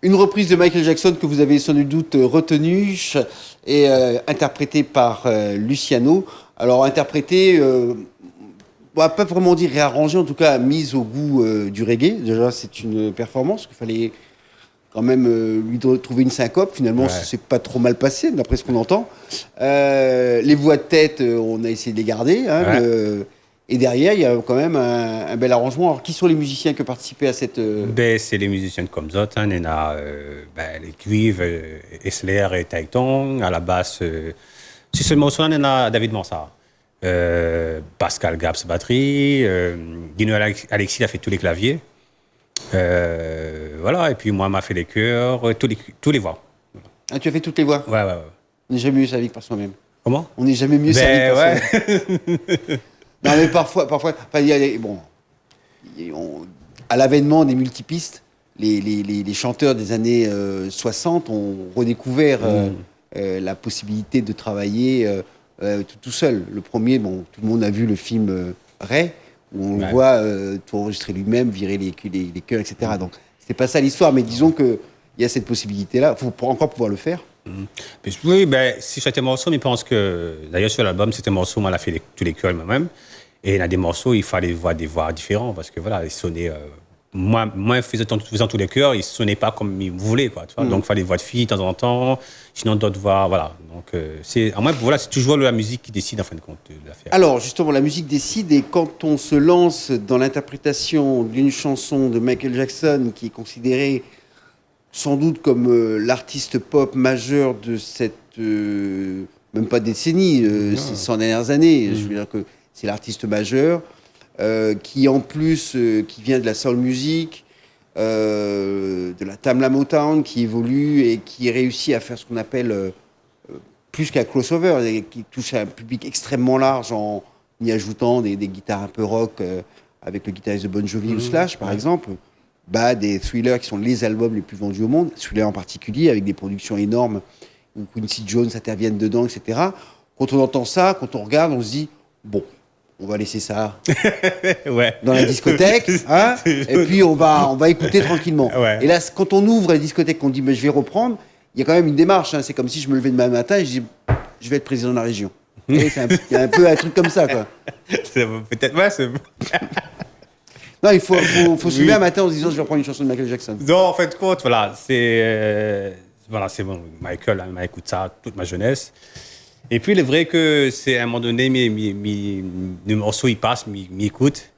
Une reprise de Michael Jackson que vous avez sans nul doute retenue et interprétée par Luciano. Alors interprétée, on va pas vraiment dire réarrangée, en tout cas mise au goût du reggae. Déjà, c'est une performance qu'il fallait quand même lui trouver une syncope. Finalement, ça s'est pas trop mal passé, d'après ce qu'on entend. Les voix de tête, on a essayé de les garder. Et derrière, il y a quand même un bel arrangement. Alors, qui sont les musiciens qui ont participé à cette... C'est les musiciens comme ça. Hein. Il y en a les cuivres, Esler et Taïton. À la basse, sur ce morceau-là, il y en a David Mansart. Pascal Gabs, batterie. Guino Alexis a fait tous les claviers. Voilà. Et puis moi, m'a fait les chœurs, tous les voix. Ah, tu as fait toutes les voix? Ouais. On n'est jamais mieux servi que par soi-même. Comment? On n'est jamais mieux servi que par soi-même. Non, mais parfois, il y a à l'avènement des multipistes, les chanteurs des années 60 ont redécouvert la possibilité de travailler tout seul. Le premier, tout le monde a vu le film Ray, où on le voit tout enregistrer lui-même, virer les chœurs, etc. Donc, c'est pas ça l'histoire, mais disons qu'il y a cette possibilité-là. Il faut encore pouvoir le faire. Oui, si c'était un morceau, mais je pense que, d'ailleurs, sur l'album, c'était un morceau, moi, j'ai fait tous les chœurs moi-même. Et il y a des morceaux, il fallait voir des voix différentes, parce que voilà, ils sonnaient. Moi, faisant tous les chœurs, ils ne sonnaient pas comme ils voulaient, quoi. Tu vois. Donc, il fallait des voix de filles de temps en temps, sinon d'autres voix, voilà. Donc, c'est toujours la musique qui décide, en fin de compte, de l'affaire. Alors, justement, la musique décide, et quand on se lance dans l'interprétation d'une chanson de Michael Jackson, qui est considérée sans doute comme l'artiste pop majeur de cette, même pas décennie, ces 100 dernières années. Je veux dire que c'est l'artiste majeur, qui en plus, qui vient de la soul music, de la Tamla Motown, qui évolue et qui réussit à faire ce qu'on appelle plus qu'un crossover, et qui touche à un public extrêmement large en y ajoutant des guitares un peu rock, avec le guitariste de Bon Jovi ou Slash, par exemple. Des Thrillers qui sont les albums les plus vendus au monde, celui-là en particulier, avec des productions énormes, où Quincy Jones interviennent dedans, etc. Quand on entend ça, quand on regarde, on se dit, bon, on va laisser ça dans la discothèque, hein, et puis on va écouter tranquillement. Et là, quand on ouvre la discothèque, qu'on dit, je vais reprendre, il y a quand même une démarche. Hein. C'est comme si je me levais demain matin et je dis, je vais être président de la région. Il y a un peu un truc comme ça, quoi. Peut-être, c'est... Non, il faut se lever un matin en se disant je vais reprendre une chanson de Michael Jackson. Non, en fait, compte, c'est bon. Michael m'a écouté ça toute ma jeunesse. Et puis, il est vrai que c'est à un moment donné, le morceau, il passe, m'écoute.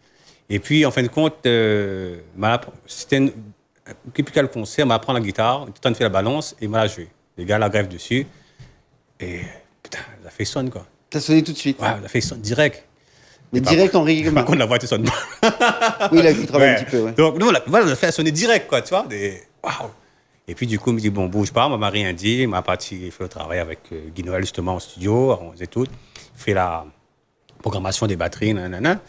Et puis, en fin de compte, c'était quel concert, m'a appris la guitare, tout le temps de faire la balance, et m'a joué. Les gars la grève dessus. Et putain, ça fait sonne, quoi. Ça sonné tout de suite. Ouais, ça fait sonne direct. Mais direct en reggae. Par contre, la voix te sonne pas. Oui, là, il faut travailler un petit peu. Ouais. Donc, nous, on a fait sonner direct, quoi, tu vois. Waouh! Et puis, du coup, il me dit, bon, bouge pas, on m'a rien dit. Il m'a parti faire le travail avec Guy Noël, justement, en studio, on faisait tout. Il fait la programmation des batteries, nanana.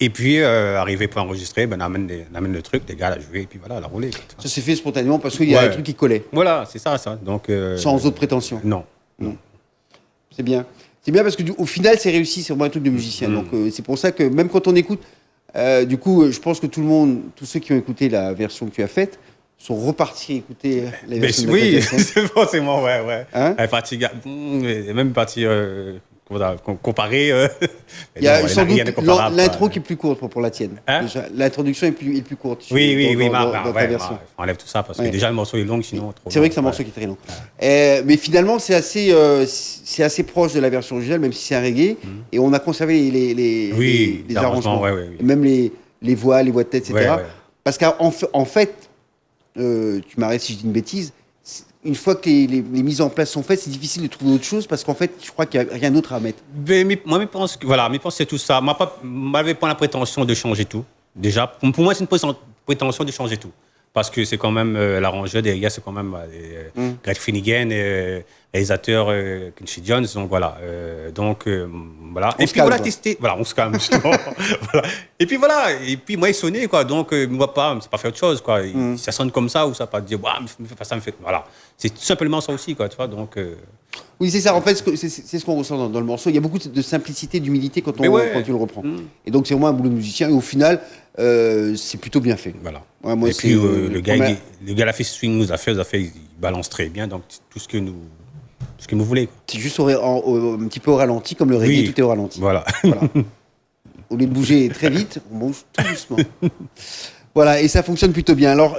Et puis, arrivé pour enregistrer, on amène le truc, les gars, la joué, et puis voilà, la roulé. Ça s'est fait spontanément parce qu'il y a un truc qui collait. Voilà, c'est ça. Donc, sans autre prétention. Non. C'est bien. C'est bien parce qu'au final, c'est réussi, c'est vraiment un truc de musicien. Donc, c'est pour ça que même quand on écoute, du coup, je pense que tous ceux qui ont écouté la version que tu as faite, sont repartis écouter la version de Michael Jackson. C'est forcément, ouais. Hein? Elle est partie, même partie comparée. Il y a sans doute l'intro qui est plus courte pour la tienne. Hein? L'introduction est plus courte. Oui, dans ta version. On enlève tout ça parce que déjà le morceau est long, sinon trop. C'est vrai que c'est un morceau qui est très long. Mais finalement, c'est assez proche de la version originale, même si c'est un reggae. Et on a conservé les arrangements, même les voix de tête, etc. Parce qu'en fait, tu m'arrêtes si je dis une bêtise, une fois que les mises en place sont faites, c'est difficile de trouver autre chose parce qu'en fait, je crois qu'il n'y a rien d'autre à mettre. Moi, je pense que c'est tout ça. Moi, je n'avais pas la prétention de changer tout. Déjà, pour moi, c'est une prétention de changer tout. Parce que c'est quand même l'arrangeur derrière, c'est quand même Greg Finnegan, réalisateur Quincy Jones. Donc voilà. Voilà. Et puis voilà, tester. Voilà, on se calme justement. Voilà. Et puis moi, il sonnait, quoi. Donc, moi, c'est pas faire autre chose, quoi. Ça sonne comme ça ou ça, pas dire, me fais pas ça, me fait. Voilà. C'est tout simplement ça aussi, quoi. Tu vois, donc. Oui, c'est ça. En fait, c'est ce qu'on ressent dans le morceau. Il y a beaucoup de simplicité, d'humilité quand tu le reprends. Et donc, c'est vraiment un boulot de musicien. Et au final, c'est plutôt bien fait. Voilà. Ouais, moi, et puis, le gars, la fait swing nous a fait, il balance très bien. Donc, tout ce que vous voulez. Quoi. C'est juste un petit peu au ralenti, comme le reggae, tout est au ralenti. Voilà. Au lieu de bouger très vite, on bouge tout doucement. Voilà, et ça fonctionne plutôt bien. Alors,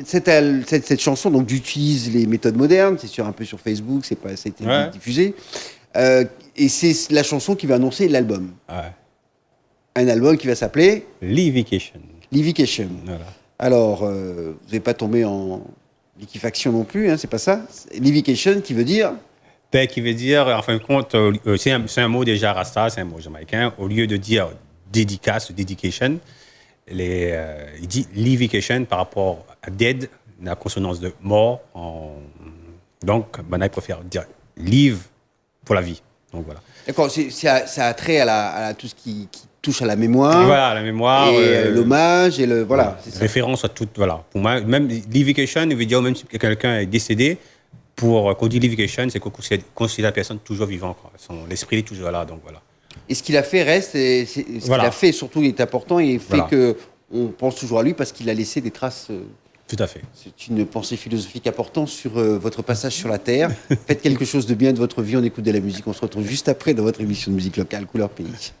cette chanson, donc, j'utilise les méthodes modernes, c'est un peu sur Facebook, ça a été diffusé. Et c'est la chanson qui va annoncer l'album. Ouais. Un album qui va s'appeler Livication. Livication. Voilà. Alors, vous n'allez pas tomber en liquéfaction non plus, hein, c'est pas ça. Livication qui veut dire Qui veut dire, en fin de compte, c'est un mot déjà rasta, c'est un mot jamaïcain. Au lieu de dire dédicace, dedication, il dit livication par rapport à dead, la consonance de mort. Donc, il préfère dire live pour la vie. Donc voilà. D'accord, ça a trait à tout ce qui touche à la mémoire. Voilà, la mémoire. Et l'hommage, et le. Voilà. C'est ça. Référence à tout. Voilà. Pour moi, même livication, il veut dire même si quelqu'un est décédé. Quand on dit livication, c'est qu'on considère la personne toujours vivante. L'esprit est toujours là. Donc voilà. Et ce qu'il a fait reste, et ce qu'il a fait surtout est important et fait qu'on pense toujours à lui parce qu'il a laissé des traces. Tout à fait. C'est une pensée philosophique importante sur votre passage sur la Terre. Faites quelque chose de bien de votre vie, on écoute de la musique. On se retrouve juste après dans votre émission de musique locale, Couleur Pays.